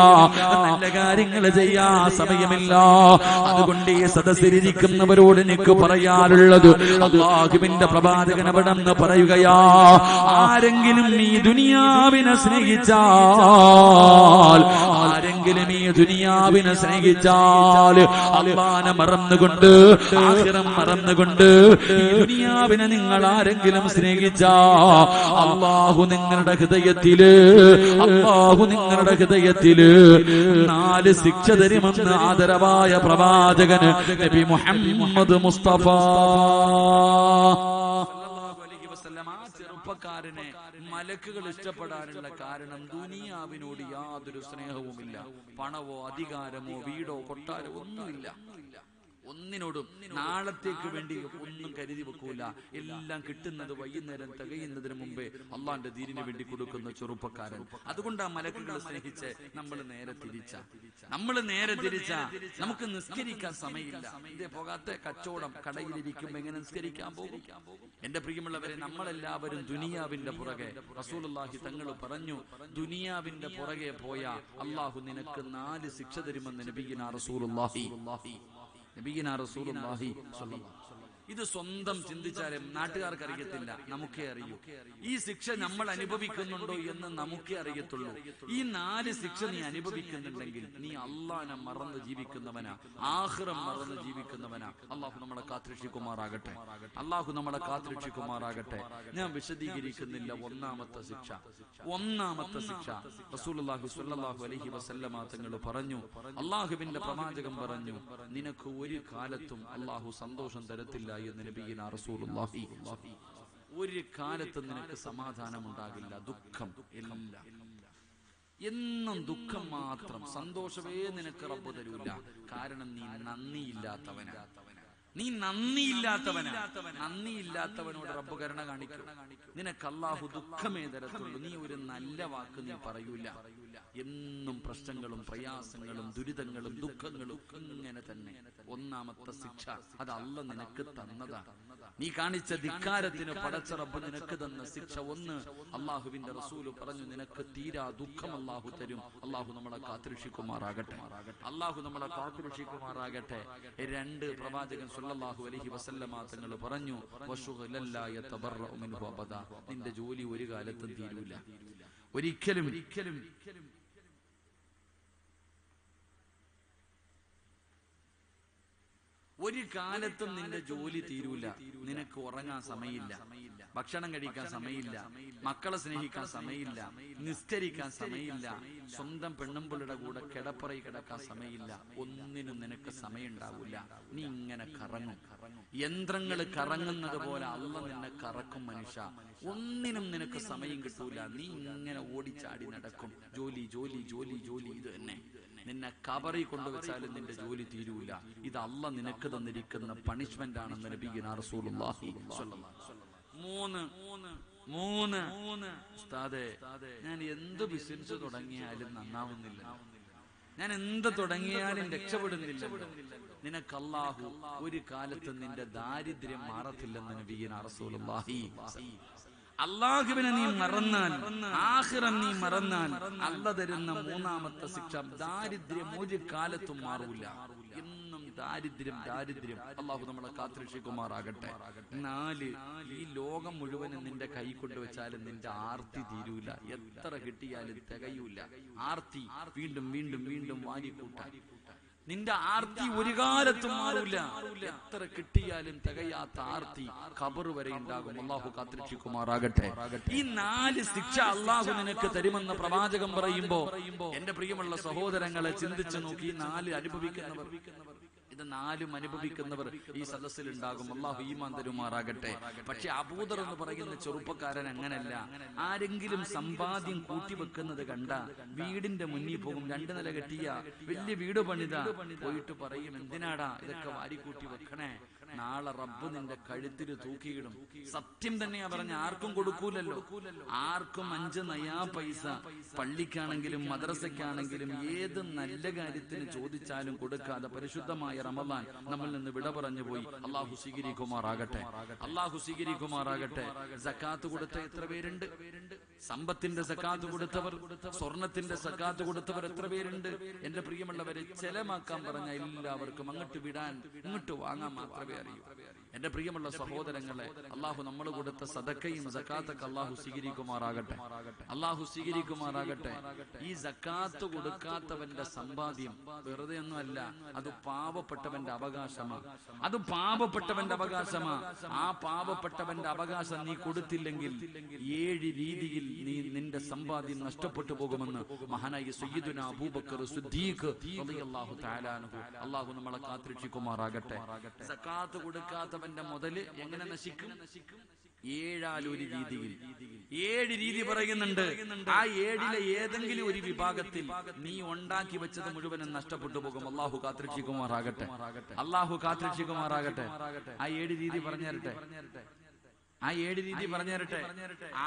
നല്ല കാര്യങ്ങൾ ചെയ്യാൻ സമയമില്ല. അതുകൊണ്ട് ഈ സദസ്സിലിരിക്കുന്നവരോട് എനിക്ക് പറയാനുള്ളത്, അല്ലാഹുവിന്റെ പ്രവാചകൻ അവിടെന്ന് പറയുകയാ, ആരെങ്കിലും ഈ ദുനിയാവിനെ സ്നേഹിച്ചാൽ, ആരെങ്കിലും ഈ ദുനിയാവിനെ സ്നേഹിച്ചാൽ, അല്ലാഹുവിനെ മറന്നുകൊണ്ട് ആഖിറം മറന്നുകൊണ്ട് ഈ ദുനിയാവിനെ നിങ്ങൾ ആരെങ്കിലും സ്നേഹിച്ചാ, അല്ലാഹു നിങ്ങളുടെ ഹൃദയത്തില് 4 ശിക്ഷ തരുമെന്ന് ആദരവായ പ്രവാചകന് നബി മുഹമ്മദ് മുസ്തഫ. ആ ചെറുപ്പക്കാരനെ മലക്കുകൾ ഇഷ്ടപ്പെടാനുള്ള കാരണം ദുനിയാവിനോട് യാതൊരു സ്നേഹവുമില്ല. പണവോ അധികാരമോ വീടോ കൊട്ടാരമോ ഒന്നുമില്ല. ഒന്നിനോടും നാളത്തേക്ക് വേണ്ടി ഒന്നും കരുതി വെക്കൂല. എല്ലാം കിട്ടുന്നത് വൈകുന്നേരം തികയുന്നതിന് മുമ്പേ അള്ളാന്റെ ദീനിന് വേണ്ടി കൊടുക്കുന്ന ചെറുപ്പക്കാരൻ. അതുകൊണ്ടാ മലക്കുകൾ സ്നേഹിച്ച് നമ്മൾ നേരെ തിരിച്ച നമുക്ക് നിസ്കരിക്കാൻ സമയമില്ല. ഇതേ പോകാത്ത കച്ചവടം കടയിലിരിക്കുമ്പോ എങ്ങനെ നിസ്കരിക്കാൻ പോകും? എന്റെ പ്രിയമുള്ളവരെ, നമ്മളെല്ലാവരും ദുനിയാവിന്റെ പുറകെ. റസൂലുള്ളാഹി തങ്ങൾ പറഞ്ഞു, ദുനിയാവിന്റെ പുറകെ പോയ അള്ളാഹു നിനക്ക് 4 ശിക്ഷ തരുമെന്ന് നബിയിനാ റസൂലുള്ളാഹി. ഇത് സ്വന്തം ചിന്തിച്ചാലും നാട്ടുകാർക്ക് അറിയത്തില്ല, നമുക്കേ അറിയൂ. ഈ ശിക്ഷ നമ്മൾ അനുഭവിക്കുന്നുണ്ടോ എന്ന് നമുക്കേ അറിയത്തുള്ളൂ. ഈ 4 ശിക്ഷ നീ അനുഭവിക്കുന്നുണ്ടെങ്കിൽ നീ അള്ളാഹനെ മറന്ന് ജീവിക്കുന്നവനാ, ആഖിറം മറന്ന് ജീവിക്കുന്നവനാ. അള്ളാഹു നമ്മളെ കാത്തുരക്ഷിക്കുമാറാകട്ടെ. ഞാൻ വിശദീകരിക്കുന്നില്ല. ഒന്നാമത്തെ ശിക്ഷ റസൂലുള്ളാഹി സ്വല്ലല്ലാഹു അലൈഹി വസല്ലമ തങ്ങൾ പറഞ്ഞു, അള്ളാഹുവിന്റെ പ്രവാചകൻ പറഞ്ഞു, നിനക്ക് ഒരു കാലത്തും അള്ളാഹു സന്തോഷം തരത്തില്ല എന്ന് നബിയിനാ റസൂലുള്ളാഹി. ഒരു കാലത്തും നിനക്ക് സമാധാനം ഉണ്ടാകില്ല, ദുഃഖം എന്നും ദുഃഖം മാത്രം, സന്തോഷമേ നിനക്ക് റബ്ബ് തരൂല. കാരണം നീ നന്ദിയില്ലാത്തവനോട് റബ്ബ് കരുണ കാണിക്കും. നിനക്ക് അല്ലാഹു ദുഃഖമേ തരത്തുള്ളൂ. നീ ഒരു നല്ല വാക്ക് നീ പറയൂല. എന്നും പ്രശ്നങ്ങളും പ്രയാസങ്ങളും ദുരിതങ്ങളും ദുഃഖങ്ങളും ഇങ്ങനെ തന്നെ. ഒന്നാമത്തെ ശിക്ഷ അത് അല്ലാഹു നിനക്ക് തന്നതാ. നീ കാണിച്ച ധിക്കാരത്തിന് പടച്ച റബ്ബ് നിനക്ക് തന്ന ശിക്ഷ. 1, അല്ലാഹുവിന്റെ റസൂൽ പറഞ്ഞു, നിനക്ക് തീരാ ദുഃഖം അല്ലാഹു തരും. അല്ലാഹു നമ്മളെ കാത്തുരക്ഷിക്കുമാറാകട്ടെ. 2, പ്രവാചകൻ സ്വല്ലല്ലാഹു അലൈഹി വസല്ലമ തങ്ങൾ പറഞ്ഞു, വശുഗലല്ലാ യതബറഉ മിൻഹു അബദാ. നിന്റെ ജോലി ഒരു കാലത്തും തീരൂല, ഒരിക്കലും. ഒരു കാലത്തും നിന്റെ ജോലി തീരൂല. നിനക്ക് ഉറങ്ങാൻ സമയമില്ല, ഭക്ഷണം കഴിക്കാൻ സമയമില്ല, മക്കളെ സ്നേഹിക്കാൻ സമയമില്ല, നിസ്കരിക്കാൻ സമയമില്ല, സ്വന്തം പെണ്ണുമ്പിളുടെ കൂടെ കിടപ്പറയിൽ കിടക്കാൻ സമയമില്ല. ഒന്നിനും നിനക്ക് സമയം ഉണ്ടാവില്ല. നീ ഇങ്ങനെ കറങ്ങും. യന്ത്രങ്ങൾ കറങ്ങുന്നത് പോലെ അല്ലാഹു നിന്നെ കറക്കും. മനുഷ്യ, ഒന്നിനും നിനക്ക് സമയം കിട്ടൂല. നീ ഇങ്ങനെ ഓടിച്ചാടി നടക്കും. ജോലി. ഇത് തന്നെ. നിന്നെ കബറി കൊണ്ടുവച്ചാലും നിന്റെ ജോലി തീരൂല. ഇത് അല്ലാഹു നിനക്ക് തന്നിരിക്കുന്ന പണിഷ്മെന്റ് ആണെന്ന് നബിയിനാ റസൂലുള്ളാഹി സ്വല്ലല്ലാഹു അലൈഹി വസല്ലം. 3 ഉസ്താദേ, ഞാൻ എന്ത് ബിസിനസ് തുടങ്ങിയാലും നന്നാവുന്നില്ല, ഞാൻ എന്ത് തുടങ്ങിയാലും രക്ഷപ്പെടുന്നില്ല. നിനക്ക് അല്ലാഹു ഒരു കാലത്തും നിന്റെ ദാരിദ്ര്യം മാറത്തില്ലെന്ന് നബിയിനാ റസൂലുള്ളാഹി. അല്ലാഹുവിനെ നീ മറന്നാൽ, ആഖിറം നീ മറന്നാൽ, അല്ലാഹു തരുന്ന 3ാമത്തെ ശിക്ഷ ദാരിദ്ര്യം ഒരു കാലത്തും മാറൂല. എന്നും ദാരിദ്ര്യം. അല്ലാഹു നമ്മളെ കാത്തുരക്ഷിക്കുമാറാകട്ടെ. 4, ഈ ലോകം മുഴുവനും നിന്റെ കൈ കൊണ്ടുവച്ചാലും നിന്റെ ആർത്തി തീരൂല. എത്ര കിട്ടിയാലും തികയൂല. ആർത്തി വീണ്ടും വാരിക്കൂട്ടാൻ. നിന്റെ ആർത്തി ഒരു കാലത്തും മാറില്ല. എത്ര കിട്ടിയാലും തികയാത്ത ആർത്തി ഖബർ വരെ ഉണ്ടാകും. അല്ലാഹു കാത്തുരക്ഷിക്കുമാറാകട്ടെ. ഈ 4 ശിക്ഷ അല്ലാഹു നിനക്ക് തരുമെന്ന് പ്രവാചകൻ പറയുമ്പോ എന്റെ പ്രിയമുള്ള സഹോദരങ്ങളെ ചിന്തിച്ചു നോക്കി. 4 അനുഭവിക്കുന്നവർ ഇത് നാലും അനുഭവിക്കുന്നവർ ഈ സദസ്സിൽ ഉണ്ടാകും. അള്ളാഹു ഈമാൻ തരുമാറാകട്ടെ. പക്ഷെ അബൂദർ എന്ന് പറയുന്ന ചെറുപ്പക്കാരൻ അങ്ങനല്ല. ആരെങ്കിലും സമ്പാദ്യം കൂട്ടിവെക്കുന്നത് കണ്ട വീടിന്റെ മുന്നിൽ പോകും. 2 നില കെട്ടിയ വലിയ വീട് പണിത പോയിട്ട് പറയും, എന്തിനാടാ ഇതൊക്കെ വാരിക്കൂട്ടി വെക്കണേ, നാളെ റബ്ബ് നിന്റെ കഴുത്തിൽ തൂക്കിയിടും. സത്യം തന്നെയാ പറഞ്ഞ, ആർക്കും കൊടുക്കൂലല്ലോ. ആർക്കും 5 നയാ പൈസ പള്ളിക്കാണെങ്കിലും മദ്രസയ്ക്കാണെങ്കിലും ഏത് നല്ല കാര്യത്തിന് ചോദിച്ചാലും കൊടുക്കാതെ പരിശുദ്ധമായ റമദാൻ നമ്മിൽ നിന്ന് വിട പറഞ്ഞു പോയി. അള്ളാഹു സ്വീകരിക്കുമാറാകട്ടെ, അള്ളാഹു സ്വീകരിക്കുമാറാകട്ടെ. സക്കാത്ത് കൊടുത്ത എത്ര പേരുണ്ട്? സമ്പത്തിന്റെ സക്കാത്ത് കൊടുത്തവർ, സ്വർണത്തിന്റെ സക്കാത്ത് കൊടുത്തവർ എത്ര പേരുണ്ട്? എന്റെ പ്രിയമുള്ളവരെ, ചെലമാക്കാൻ പറഞ്ഞ എല്ലാവർക്കും അങ്ങോട്ട് വിടാൻ, ഇങ്ങോട്ട് വാങ്ങാൻ മാത്രമേ അറിയൂ. എന്റെ പ്രിയമുള്ള സഹോദരങ്ങളെ, അള്ളാഹു നമ്മൾ കൊടുത്ത സദക്കയും സക്കാത്തൊക്കെ അള്ളാഹു സ്വീകരിക്കുമാറാകട്ടെ, അള്ളാഹു സ്വീകരിക്കുമാറാകട്ടെ. ഈ സക്കാത്ത് കൊടുക്കാത്തവന്റെ സമ്പാദ്യം വെറുതെ ഒന്നുമല്ല, അത് പാവപ്പെട്ടവന്റെ അവകാശമാണ്. അത് പാവപ്പെട്ടവന്റെ അവകാശമാണ്. ആ പാവപ്പെട്ടവന്റെ അവകാശം നീ കൊടുത്തില്ലെങ്കിൽ 7 രീതിയിൽ നിന്റെ സമ്പാദ്യം നഷ്ടപ്പെട്ടു പോകുമെന്ന് മഹാനായ സയ്യിദുന അബൂബക്കർ സിദ്ദീഖ് റളിയല്ലാഹു തആല അൻഹു, അല്ലാഹു നമ്മളെ കാത്തുരക്ഷിക്കുമാറാകട്ടെ. സക്കാത്ത് കൊടുക്കാത്തവന്റെ മുതല് എങ്ങനെ നശിക്കും? 7 രീതിയിൽ. 7 രീതി പറയുന്നുണ്ട്. ആ 7 ഏതെങ്കിലും ഒരു വിഭാഗത്തിൽ നീ ഉണ്ടാക്കി വെച്ചത് മുഴുവനും നഷ്ടപ്പെട്ടു പോകും. അള്ളാഹു കാത്തുരക്ഷിക്കുമാറാകട്ടെ, അള്ളാഹു കാത്തുരക്ഷിക്കുമാറാകട്ടെ. ആ 7 രീതി പറഞ്ഞു തരട്ടെ, ആ 7 രീതി പറഞ്ഞു തരട്ടെ.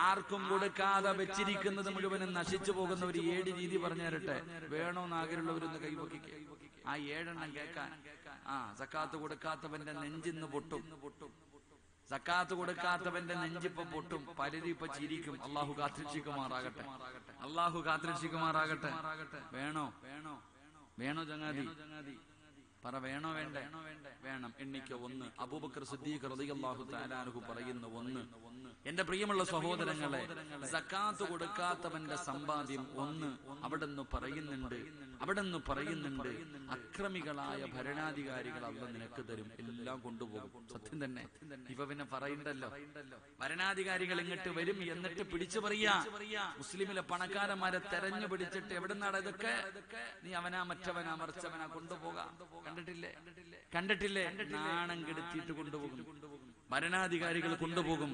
ആർക്കും കൊടുക്കാതെ വെച്ചിരിക്കുന്നത് മുഴുവനും നശിച്ചു പോകുന്ന ഒരു 7 രീതി പറഞ്ഞു തരട്ടെ. വേണോന്ന് ആഗ്രഹമുള്ളവരൊന്ന് കൈവക്കിക്കുക. ആ 7 എണ്ണം കേൾക്കാൻ. സക്കാത്ത് കൊടുക്കാത്തവന്റെ നെഞ്ചിന്ന് പൊട്ടും. സക്കാത്ത് കൊടുക്കാത്തവന്റെ നെഞ്ചിപ്പോ പൊട്ടും. പലരും ഇപ്പൊ ചിരിക്കും. അള്ളാഹു കാത്തുരക്ഷിക്കുമാറാകട്ടെ, അള്ളാഹു കാത്തുരക്ഷിക്കുമാറാകട്ടെ. വേണോ വേണോ വേണോ ചങ്ങാതി? പറ, വേണോ വേണ്ടേ? വേണം. എണ്ണിക്ക 1. അബൂബക്കർ സിദ്ദീഖ് റളിയല്ലാഹു തആല അൻഹു പറയുന്നു 1. എന്റെ പ്രിയമുള്ള സഹോദരങ്ങളെ, സക്കാത്ത് കൊടുക്കാത്തവന്റെ സമ്പാദ്യം 1. അവിടെന്ന് പറയുന്നുണ്ട് അക്രമികളായ ഭരണാധികാരികൾ അല്ലാഹു നിനക്ക് തരും, എല്ലാം കൊണ്ടുപോകും. സത്യം തന്നെ. ഇവ പിന്നെ പറയണ്ടല്ലോ. ഭരണാധികാരികൾ ഇങ്ങോട്ട് വരും, എന്നിട്ട് പിടിച്ചു പറയാ, മുസ്ലിമിലെ പണക്കാരന്മാരെ തെരഞ്ഞു പിടിച്ചിട്ട് എവിടുന്നാണ് ഇതൊക്കെ? നീ അവനാ മറ്റവനാ മറിച്ചവനാ കൊണ്ടുപോകാം. കണ്ടിട്ടില്ലേ? നാണം കെടുത്തിയിട്ട് കൊണ്ടുപോകും. ഭരണാധികാരികൾ കൊണ്ടുപോകും.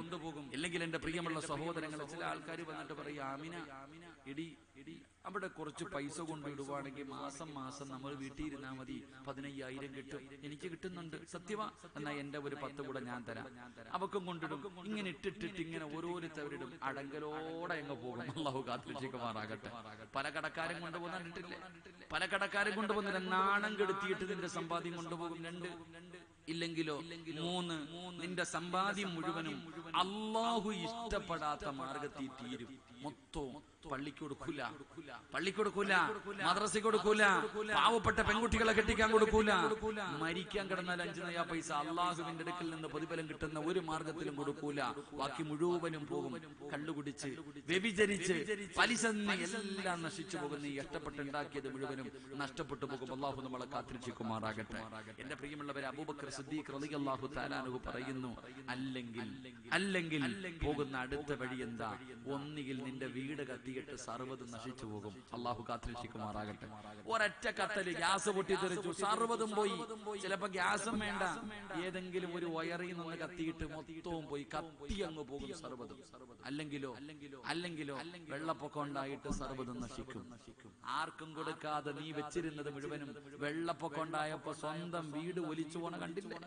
ഇല്ലെങ്കിൽ എന്റെ പ്രിയമുള്ള സഹോദരങ്ങളെ, ചില ആൾക്കാർ വന്നിട്ട് പറയും, ആമിന ഇടി അവിടെ കുറച്ച് പൈസ കൊണ്ടിടുവാണെങ്കിൽ മാസം നമ്മൾ വീട്ടിൽ ഇരുന്നാൽ മതി, 15,000 കിട്ടും. എനിക്ക് കിട്ടുന്നുണ്ട്. സത്യവാ? എന്നാ എന്റെ ഒരു 10 കൂടെ ഞാൻ തരാം. അവക്കും കൊണ്ടിടും. ഇങ്ങനെ ഇട്ടിട്ടിട്ട് ഇങ്ങനെ ഓരോരുത്തവരിടും. അടങ്കലോടെ എങ്ങ് പോകും. അല്ലാഹു കാത്തുരക്ഷിക്കുമാറാകട്ടെ. പല കടക്കാരും കൊണ്ടുപോകുന്നിട്ടില്ലേ? പല കടക്കാരും കൊണ്ടുപോകുന്നില്ല. നാണം കെടുത്തിയിട്ട് നിന്റെ സമ്പാദ്യം കൊണ്ടുപോകും. 2. ഇല്ലെങ്കിലോ 3. നിന്റെ സമ്പാദ്യം മുഴുവനും അല്ലാഹു ഇഷ്ടപ്പെടാത്ത മാർഗത്തിൽ തീരും. മൊത്തവും പള്ളിക്ക് കൊടുക്കൂല, മദ്രസയ്ക്ക് കൊടുക്കൂല, പാവപ്പെട്ട പെൺകുട്ടികളെ കെട്ടിക്കാൻ കൊടുക്കൂല, മരിക്കാൻ കിടന്നാൽ 5 നയാ പൈസ അള്ളാഹുവിന്റെ അടുക്കൽ നിന്ന് പ്രതിഫലം കിട്ടുന്ന ഒരു മാർഗത്തിലും കൊടുക്കൂല. ബാക്കി മുഴുവനും പോകും. കള്ളുകുടിച്ച്, വ്യഭിചരിച്ച്, പലിശ എല്ലാം നശിച്ചു പോകുന്ന ഈ ഇഷ്ടപ്പെട്ടുണ്ടാക്കിയത് മുഴുവനും നഷ്ടപ്പെട്ടു പോകും. അള്ളാഹു നമ്മളെ കാത്തിരക്ഷിക്കുമാറാകട്ടെ. എന്റെ പ്രിയമുള്ളവരെ, അബൂബക്കർ സിദ്ദീഖ് റളിയല്ലാഹു തആല അൻഹു പറയുന്നു, അല്ലെങ്കിൽ പോകുന്ന അടുത്ത വഴി എന്താ? ഒന്നുകിൽ നിന്റെ വീട് കത്തിയിട്ട് സർവ്വതും നശിച്ചു പോകും. അള്ളാഹു കാത്തിരക്ഷിക്കുമാറാകട്ടെ. ഒരൊറ്റ കത്തല് ഗ്യാസ് പൊട്ടിത്തെറിച്ചു, സർവ്വതും പോയി. ചിലപ്പോ ഗ്യാസും വേണ്ട, ഏതെങ്കിലും ഒരു വയറിൽ നിന്ന് കത്തിയിട്ട് മൊത്തവും പോയി, കത്തി അങ്ങ് പോകും സർവ്വതും. അല്ലെങ്കിലോ വെള്ളപ്പൊക്കം ഉണ്ടായിട്ട് സർവ്വതും നശിക്കും. ആർക്കും കൊടുക്കാതെ നീ വെച്ചിരുന്നത് മുഴുവനും വെള്ളപ്പൊക്കം ഉണ്ടായപ്പോ സ്വന്തം വീട് ഒലിച്ചു പോണ കണ്ടില്ലേ?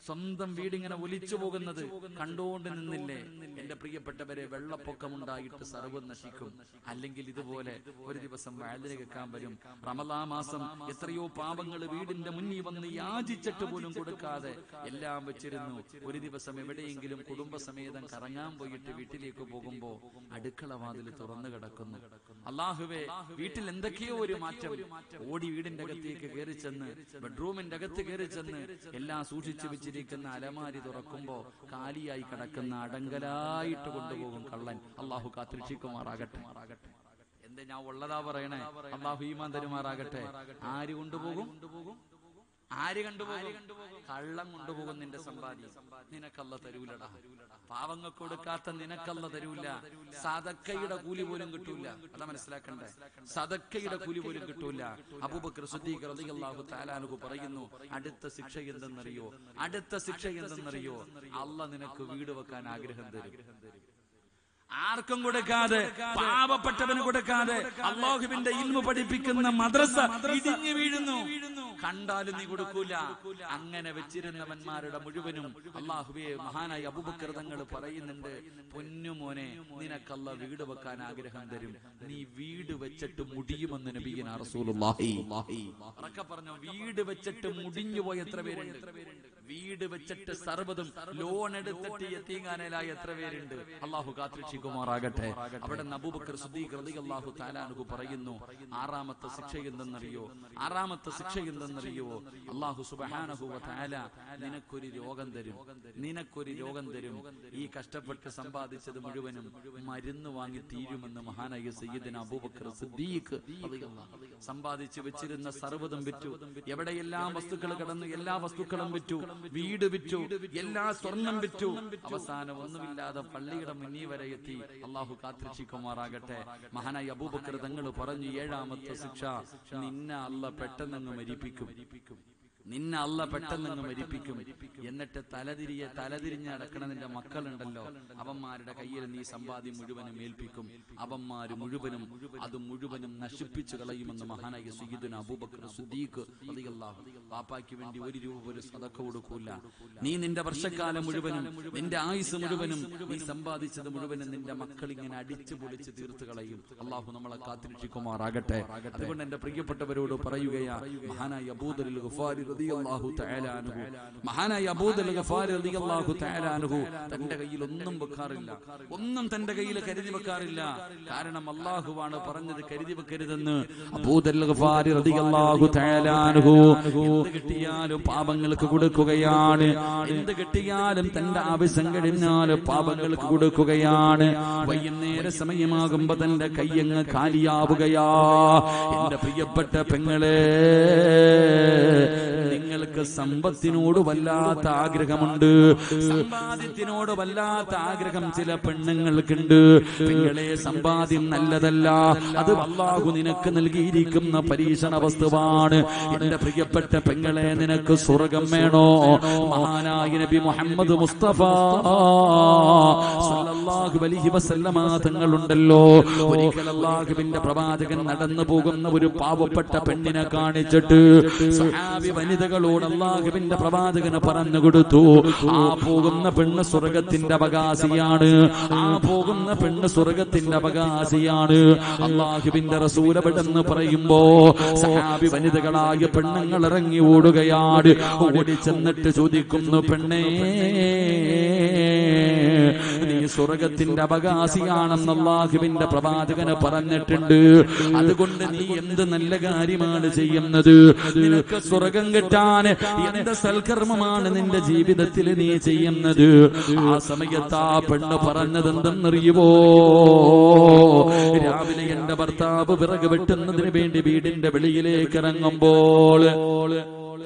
സ്വന്തം വീട് ഇങ്ങനെ ഒലിച്ചു പോകുന്നത് കണ്ടുകൊണ്ട് നിന്നില്ലേ? എന്റെ പ്രിയപ്പെട്ടവരെ, വെള്ളപ്പൊക്കം ഉണ്ടായിട്ട് സർവ്വം നശിക്കും. അല്ലെങ്കിൽ ഇതുപോലെ ഒരു ദിവസം വഅദിന് കേൾക്കാൻ വരും. റമളാൻ മാസം എത്രയോ പാവങ്ങൾ വീടിന്റെ മുന്നിൽ വന്ന് യാചിച്ചിട്ട് പോലും കൊടുക്കാതെ എല്ലാം വെച്ചിരുന്നു. ഒരു ദിവസം എവിടെയെങ്കിലും കുടുംബസമേതം കറങ്ങാൻ പോയിട്ട് വീട്ടിലേക്ക് പോകുമ്പോ അടുക്കള വാതിൽ തുറന്നു കിടക്കുന്നു. അല്ലാഹുവേ, വീട്ടിൽ എന്തൊക്കെയോ ഒരു മാറ്റം. ഓടി വീടിന്റെ അകത്തേക്ക് കയറി ചെന്ന്, ബെഡ്റൂമിന്റെ അകത്ത് കയറി ചെന്ന് എല്ലാം സൂക്ഷിച്ചു വെച്ചിരിക്കുന്ന അലമാരി തുറക്കുമ്പോ കാലിയായി കിടക്കുന്ന അടങ്കലായിട്ട് കൊണ്ടുപോകും കള്ളൻ. അല്ലാഹു കാത്തിരക്ഷിക്കുമാറാകട്ടെ. എന്താ ഞാൻ ഉള്ളതാ പറയണേ? അല്ലാഹു ഈമാൻ തരുമാറാകട്ടെ. ആര് കൊണ്ടുപോകും? ആര് കണ്ടുപോകും? കള്ളം കൊണ്ടുപോകും നിന്റെ സമ്പാദ്യം. നിനക്കല്ല തരൂലടാ. പാവങ്ങൾക്ക് കൊടുക്കാത്ത നിനക്കല്ല തരൂല. സദക്കയുടെ കൂലി പോലും കിട്ടൂല. അതാ മനസ്സിലാക്കണ്ടേ, സദക്കയുടെ കൂലി പോലും കിട്ടൂല. അബൂബക്കർ സിദ്ദീഖ് റളിയല്ലാഹു തആല അൻഹു പറയുന്നു, അടുത്ത ശിക്ഷ എന്തെന്നറിയോ? അടുത്ത ശിക്ഷ എന്തെന്നറിയോ? അല്ലാഹ് നിനക്ക് വീട് വെക്കാൻ ആഗ്രഹം തരും. ആർക്കും കൊടുക്കാതെ, പാവപ്പെട്ടവന് കൊടുക്കാതെ അല്ലാഹുവിന്റെ ഇൽമു പഠിപ്പിക്കുന്ന മദ്രസ ഇടിഞ്ഞു വീഴുന്നു. കണ്ടാലും നീ കൊടുക്കൂല. അങ്ങനെ വെച്ചിരുന്നവന്മാരുടെ മുഴുവനും അല്ലാഹുവേ, മഹാനായ അബൂബക്കർ തങ്ങൾ പറയുന്നുണ്ട്, പൊന്നുമോനെ നിനക്കല്ല വീട് വെക്കാൻ ആഗ്രഹം തരും. നീ വീട് വെച്ചിട്ട് മുടിയുമെന്ന് നബിയുനാ റസൂലുള്ളാഹി. ഉറക്കെ പറഞ്ഞു, വീട് വെച്ചിട്ട് മുടിഞ്ഞു പോയ എത്ര പേരുണ്ട്? വീട് വെച്ചിട്ട് സർവ്വതും ലോൺ എടുത്തിട്ട് യതീംഖാനയിലായ എത്ര പേരുണ്ട്? അല്ലാഹു കാത്തുരക്ഷിക്കുമാറാകട്ടെ. അവിടെ അബൂബക്കർ സിദ്ദീഖ് റളിയല്ലാഹു തആല അൻഹു പറയുന്നു, ആറാമത്തെ ശിക്ഷ എന്തെന്നറിയോ? ആറാമത്തെ ശിക്ഷ എന്തെന്നറിയോ? അല്ലാഹു സുബ്ഹാനഹു വ തആല നിനക്കൊരു രോഗം തരും. നിനക്കൊരു രോഗം തരും. ഈ കഷ്ടപ്പെട്ട് സമ്പാദിച്ചത് മുഴുവനും മരുന്ന് വാങ്ങി തീരുമെന്ന് മഹാനായ സയ്യിദുനാ അബൂബക്കർ സിദ്ദീഖ് റളിയല്ലാഹു. സമ്പാദിച്ചു വെച്ചിരുന്ന സർവ്വതും വിറ്റു. എവിടെയെല്ലാം വസ്തുക്കൾ കടന്നു, എല്ലാ വസ്തുക്കളും വിറ്റു. വീട് വിറ്റു, എല്ലാ സ്വർണം വിറ്റു. അവസാനം ഒന്നുമില്ലാതെ പള്ളിയുടെ മുന്നിൽ വരെ എത്തി. അല്ലാഹു കാത്തുരക്ഷിക്കുമാറാകട്ടെ. മഹാനായ അബൂബക്കർ തങ്ങൾ പറഞ്ഞു, ഏഴാമത്തെ ശിക്ഷ, നിന്നെ അല്ലാഹ് പെട്ടെന്ന് മരിപ്പിക്കും. നിന്നെ അല്ല പെട്ടെന്ന് മരിപ്പിക്കും. എന്നിട്ട് തലതിരിഞ്ഞ് നടക്കണ നിന്റെ മക്കളുണ്ടല്ലോ, അവന്മാരുടെ കയ്യിൽ നീ സമ്പാദ്യം മുഴുവനും ഏൽപ്പിക്കും. അവന്മാര് മുഴുവനും അത് മുഴുവനും നശിപ്പിച്ചു കളയുമെന്ന് മഹാനായ സയ്യിദുനാ അബൂബക്കർ സിദ്ദീഖ് റളിയല്ലാഹു. വാപ്പായ്ക്ക് വേണ്ടി ഒരു രൂപ ഒരു സദഖ കൊടുക്കൂല. നീ നിന്റെ വർഷക്കാലം മുഴുവനും, നിന്റെ ആയുസ് മുഴുവനും, നീ സമ്പാദിച്ചത് മുഴുവനും നിന്റെ മക്കൾ ഇങ്ങനെ അടിച്ചു പൊളിച്ച് തീർത്തു കളയും. അല്ലാഹു നമ്മളെ കാത്തുരക്ഷിക്കുമാറാകട്ടെ. അതുകൊണ്ട് എന്റെ പ്രിയപ്പെട്ടവരോട് പറയുകയാ, മഹാനായ അബൂദർ ഗഫാരി റളിയല്ലാഹു തആല അൻഹു, മഹാനായ അബൂദർ ഗഫാരി റളിയല്ലാഹു തആല അൻഹു തന്റെ കയ്യിൽ ഒന്നും വെക്കാറില്ല. ഒന്നും തന്റെ കയ്യിൽ കരുതി വെക്കാറില്ല. കാരണം അല്ലാഹുവാണ് പറഞ്ഞത് കരുതി വെക്കരുതെന്ന്. അബൂദർ ഗഫാരി റളിയല്ലാഹു തആല അൻഹു എന്ത് കിട്ടിയാലും പാപങ്ങൾക്ക് കൊടുക്കുകയാണ്. എന്ത് കിട്ടിയാലും തന്റെ ആവശ്യം കഴിഞ്ഞാൽ പാപങ്ങൾക്ക് കൊടുക്കുകയാണ്. വൈകുന്നേര സമയമാകുമ്പോ തന്റെ കയ്യങ്ങ് കാലിയാവുകയാ. എന്റെ പ്രിയപ്പെട്ട പെങ്ങളെ, നിങ്ങൾക്ക് സമ്പത്തിനോട് വല്ലാത്ത ആഗ്രഹമുണ്ട്. സമ്പാദ്യത്തിനോട് വല്ലാത്ത ആഗ്രഹം ചില പെണ്ണുങ്ങൾക്കുണ്ട്. പെങ്ങളെ, സമ്പാദ്യം നല്ലതല്ല. അത് അല്ലാഹു നിനക്ക് നൽകിയിരിക്കുന്ന പരീക്ഷണ വസ്തുവാണ്. എന്റെ പ്രിയപ്പെട്ട പെങ്ങളെ, നിനക്ക് സ്വർഗം വേണോ? മഹാനായ നബി മുഹമ്മദ് മുസ്തഫ സല്ലല്ലാഹു അലൈഹി വസല്ലമ തങ്ങളുണ്ടല്ലോ, ഒരിക്കൽ അല്ലാഹുവിന്റെ പ്രവാചകൻ നടന്നു പോകുന്ന ഒരു പാവപ്പെട്ട പെണ്ണിനെ കാണിച്ചിട്ട് സ്വഹാബി വനിതകളോട് അല്ലാഹുവിന്റെ പ്രവാചകന് പറഞ്ഞു കൊടുത്തു, ആ പോകുന്ന പെണ്ണ് സ്വർഗത്തിന്റെ അവകാശിയാണ്. ആ പോകുന്ന പെണ്ണ് സ്വർഗത്തിന്റെ അവകാശിയാണ്. അല്ലാഹുവിന്റെ റസൂൽ എന്ന് പറയുമ്പോ സ്വഹാബി വനിതകളായ പെണ്ണുങ്ങൾ ഇറങ്ങി ഓടുകയാണ്. ഓടി ചെന്നിട്ട് ചോദിക്കുന്നു, പെണ്ണേ, നീ സ്വർഗത്തിന്റെ അവകാശിയാണെന്ന് അല്ലാഹുവിന്റെ പ്രവാചകന് പറഞ്ഞിട്ടുണ്ട്. അതുകൊണ്ട് നീ എന്ത് നല്ല കാര്യമാണ് ചെയ്യുന്നത്? നിനക്ക് സ്വർഗം കിട്ടാൻ എന്ത് സൽക്കർമ്മമാണ് നിന്റെ ജീവിതത്തിൽ നീ ചെയ്യുന്നത്? ആ സമയത്ത് ആ പെണ്ണ് പറഞ്ഞത് എന്തെന്നറിയുമോ? രാവിലെ എന്റെ ഭർത്താവ് വിറക് വെട്ടുന്നതിന് വേണ്ടി വീടിന്റെ വെളിയിലേക്ക് ഇറങ്ങുമ്പോൾ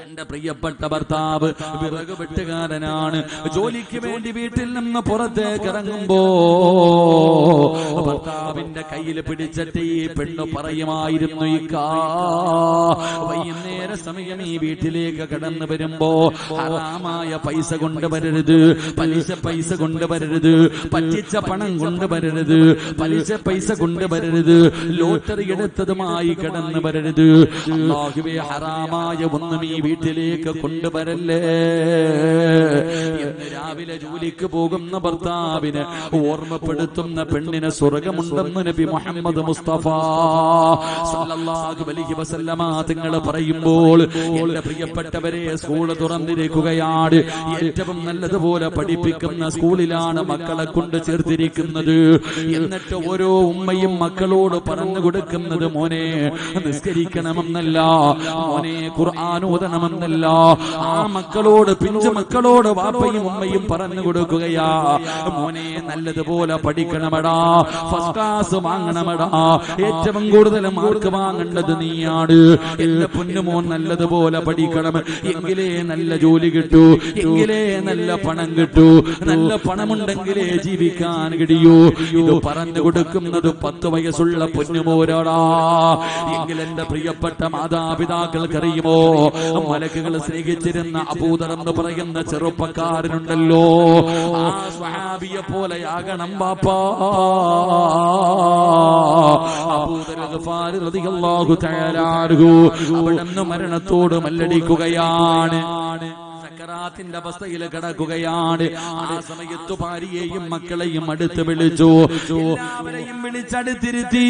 എന്റെ പ്രിയപ്പെട്ട ഭർത്താവ് വിറക് വെട്ടുകാരനാണ്. ജോലിക്ക് വേണ്ടി വീട്ടിൽ നിന്ന് പുറത്തേക്ക് ഇറങ്ങുമ്പോ ഭർത്താവിന്റെ കയ്യിൽ പിടിച്ചിട്ട് ഈ പെണ്ണ് പറയുമായിരുന്നു, ഇക്കാ വൈകുന്നേര സമയം ഈ വീട്ടിലേക്ക് കടന്നു വരുമ്പോ ഹറാമായ പൈസ കൊണ്ടുവരരുത്, പലിശ പൈസ കൊണ്ടുവരരുത്, പറ്റിച്ച പണം കൊണ്ടുവരരുത്, പലിശ പൈസ കൊണ്ടുവരരുത്, ലോട്ടറി എടുത്തതുമായി കടന്നു വരരുത്. അല്ലാഹുവേ, ഹറാമായ ഒന്നും ഈ വീട്ടിലേക്ക് കൊണ്ടുവരല്ലേ എന്ന് രാവിലെ ജോലിക്ക് പോകുന്ന ഭർത്താവിന് ഓർമ്മപ്പെടുത്തുന്ന പെണ്ണിന് സ്വർഗമുണ്ടെന്ന് നബി മുഹമ്മദ് മുസ്തഫ സല്ലല്ലാഹു അലൈഹി വസല്ലമ തങ്ങൾ പറയുമ്പോൾ, എന്റെ പ്രിയപ്പെട്ടവരെ, സ്കൂൾ തുറന്നിരിക്കുകയാണ്. ഏറ്റവും നല്ലതുപോലെ പഠിപ്പിക്കുന്ന സ്കൂളിലാണ് മക്കളെ കൊണ്ട് ചേർത്തിരിക്കുന്നത്. എന്നിട്ട് ഓരോ ഉമ്മയും മക്കളോട് പറഞ്ഞു കൊടുക്കുന്നത്, മോനെ നിസ്കരിക്കണമെന്നല്ല, മോനെ ഖുർആൻ ഓതണം
ഓടണമെന്നല്ല. ആ മക്കളോട്, പിഞ്ചു മക്കളോട് വാപ്പയും ഉമ്മയും പറഞ്ഞു കൊടുക്കുകയാ, മോനെ നല്ലതുപോലെ പഠിക്കണമടാ, ഫസ്റ്റ് ക്ലാസ് വാങ്ങണമടാ, ഏറ്റവും കൂടുതൽ മാർക്ക് വാങ്ങേണ്ടത് നീയാണ്. എന്റെ പൊന്നുമോൻ നല്ലതുപോലെ പഠിക്കണം, എങ്കിലേ നല്ല ജോലി കിട്ടൂ, എങ്കിലേ നല്ല പണം കിട്ടൂ, നല്ല പണമുണ്ടെങ്കിലേ ജീവിക്കാൻ കഴിയൂ. ഇത് പറഞ്ഞു കൊടുക്കുന്നത് 10 വയസ്സുള്ള പൊന്നുമോരാടാ. എങ്കിൽ എന്റെ പ്രിയപ്പെട്ട മാതാപിതാക്കൾക്കറിയുമോ, മലക്കുകൾ സ്നേഹിച്ചിരുന്ന അബൂദർ എന്ന് പറയുന്ന ചെറുപ്പക്കാരനുണ്ടല്ലോ, ആ സ്വഹാബിയെ പോലെയാകണം ബാപ്പാ. അബൂദർ ഗഫാരി റളിയല്ലാഹു തആല അൻഹു അവിടുന്ന് മരണത്തോട് മല്ലടിക്കുകയാണ്, സക്കറാത്തിന്റെ അവസ്ഥയിൽ കിടക്കുകയാണ്. ആ സമയത്ത് ഭാര്യയെയും മക്കളെയും അടുത്ത് വിളിച്ചു, എല്ലാവരെയും വിളിച്ചടുത്തിരുത്തി.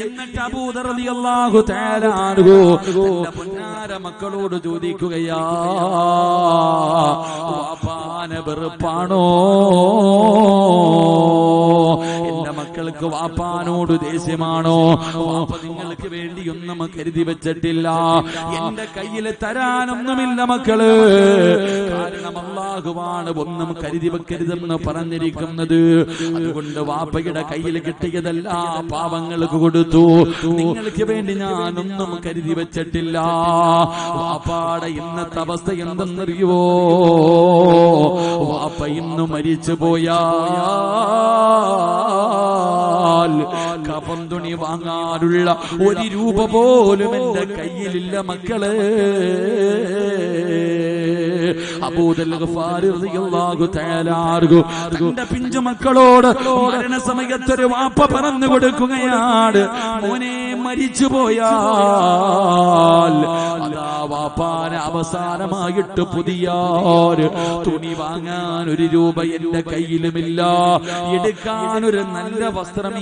എന്നിട്ട് അബൂദർ റളിയല്ലാഹു തആല അൻഹു തന്റെ പൊന്നാര മക്കളോട് ചോദിക്കുകയാ, വാപ്പാനെ വെറുപ്പാണോ? എന്റെ മക്കൾക്ക് വാപ്പാനോട് ദേഷ്യമാണോ? വാപ്പ നിങ്ങൾക്ക് വേണ്ടിയൊന്നും കരുതി വെച്ചിട്ടില്ല, എന്റെ കയ്യിൽ തരാനൊന്നുമില്ല മക്കള്. കാരണം അല്ലാഹുവാണ് ഒന്നും കരുതി വെക്കരുതെന്ന് പറഞ്ഞിരിക്കുന്നത്. അതുകൊണ്ട് വാപ്പയുടെ കയ്യിൽ കിട്ടിയതെല്ലാം പാവങ്ങൾക്ക് കൊടുത്തു. നിങ്ങൾക്ക് വേണ്ടി ഞാനൊന്നും കരുതി വെച്ചിട്ടില്ല. വാപ്പാടെ ഇന്നത്തെ അവസ്ഥ എന്തെന്നറിയോ? വാപ്പ ഇന്ന് മരിച്ചു പോയാൽ കഫൻ തുണി വാങ്ങാനുള്ള 1 രൂപ പോലും എന്റെ കയ്യിലില്ല മക്കളെ. അബൂദർ ഗഫാരി റളിയല്ലാഹു തആല അൻഹു തന്റെ പിഞ്ചു മക്കളോട് മരണസമയത്തൊരു വാപ്പ പറഞ്ഞു കൊടുക്കുകയാണ്, മോനെ മരിച്ചു പോയാൽ അതാ വാപ്പാനെ അവസാനമായിട്ട് പുതിയ തുണി വാങ്ങാൻ 1 രൂപ എന്റെ കയ്യിലുമില്ല, എടുക്കാൻ ഒരു നല്ല വസ്ത്രം